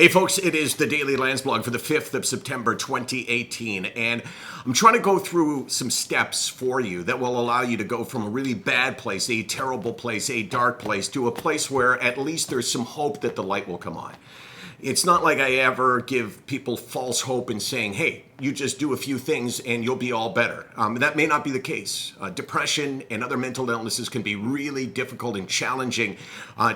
Hey folks, it is the Daily Landsblog for the 5th of September 2018, and I'm trying to go through some steps for you that will allow you to go from a really bad place, a terrible place, a dark place, to a place where at least there's some hope that the light will come on. It's not like I ever give people false hope in saying, hey, you just do a few things and you'll be all better. That may not be the case. Depression and other mental illnesses can be really difficult and challenging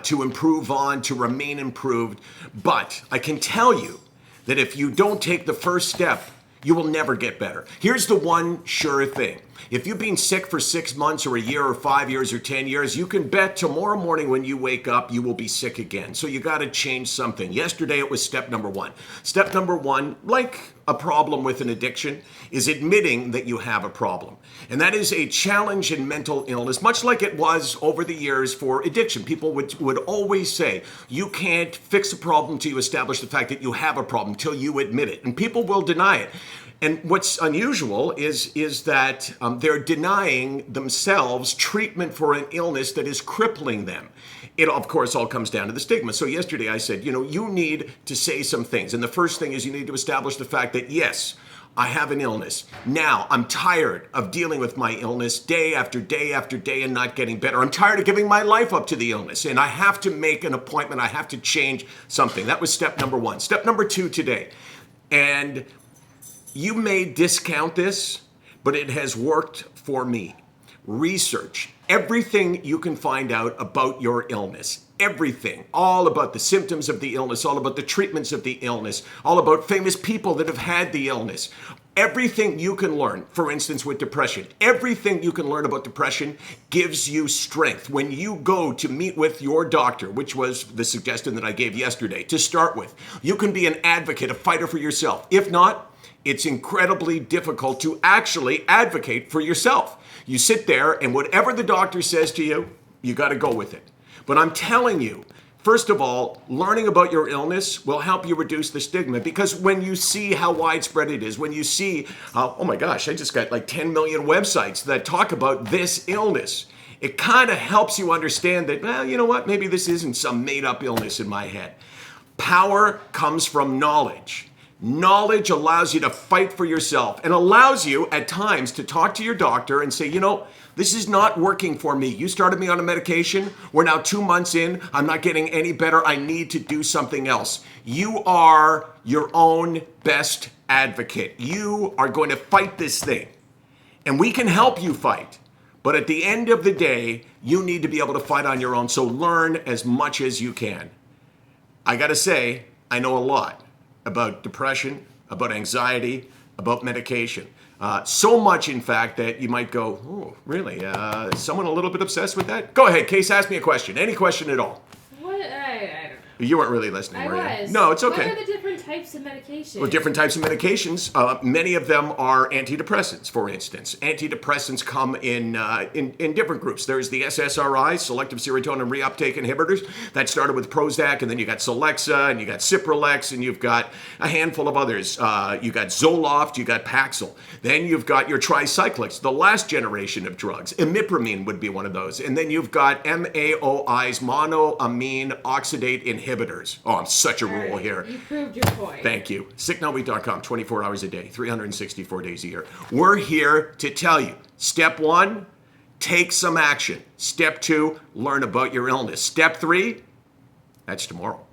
to improve on, to remain improved. But I can tell you that if you don't take the first step, you will never get better. Here's the one sure thing. If you've been sick for 6 months or a year or 5 years or 10 years, you can bet tomorrow morning when you wake up, you will be sick again. So you got to change something. Yesterday, it was step number one. Step number one, like a problem with an addiction, is admitting that you have a problem. And that is a challenge in mental illness, much like it was over the years for addiction. People would always say, you can't fix a problem till you establish the fact that you have a problem, till you admit it. And people will deny it. And what's unusual is that they're denying themselves treatment for an illness that is crippling them. It, of course, all comes down to the stigma. So yesterday I said, you need to say some things. And the first thing is you need to establish the fact that, yes, I have an illness. Now, I'm tired of dealing with my illness day after day after day and not getting better. I'm tired of giving my life up to the illness. And I have to make an appointment. I have to change something. That was step number one. Step number two today. And you may discount this, but it has worked for me. Research everything you can find out about your illness. Everything. All about the symptoms of the illness, all about the treatments of the illness, all about famous people that have had the illness. Everything you can learn, for instance, with depression, everything you can learn about depression gives you strength. When you go to meet with your doctor, which was the suggestion that I gave yesterday, to start with, you can be an advocate, a fighter for yourself. If not, it's incredibly difficult to actually advocate for yourself. You sit there and whatever the doctor says to you, you got to go with it. But I'm telling you, first of all, learning about your illness will help you reduce the stigma, because when you see how widespread it is, when you see, oh my gosh, I just got like 10 million websites that talk about this illness, it kind of helps you understand that, well, you know what, maybe this isn't some made up illness in my head. Power comes from knowledge. Knowledge allows you to fight for yourself and allows you at times to talk to your doctor and say, this is not working for me. You started me on a medication. We're now 2 months in. I'm not getting any better. I need to do something else. You are your own best advocate. You are going to fight this thing. And we can help you fight. But at the end of the day, you need to be able to fight on your own. So learn as much as you can. I got to say, I know a lot about depression, about anxiety, about medication. So much, in fact, that you might go, oh, really? Is someone a little bit obsessed with that? Go ahead, Case, ask me a question. Any question at all. What? I don't know. You weren't really listening, were you? I was. No, it's okay. What are the different types of medications? Well, different types of medications. Many of them are antidepressants, for instance. Antidepressants come in different groups. There's the SSRIs, selective serotonin reuptake inhibitors. That started with Prozac, and then you got Celexa, and you got Cipralex, and you've got a handful of others. You got Zoloft, you got Paxil. Then you've got your tricyclics, the last generation of drugs. Imipramine would be one of those. And then you've got MAOIs, monoamine oxidate inhibitors. Oh, I'm such a rule here. You proved your point. Thank you. SickNotWeak.com, 24 hours a day, 364 days a year. We're here to tell you, step one, take some action. Step two, learn about your illness. Step three, that's tomorrow.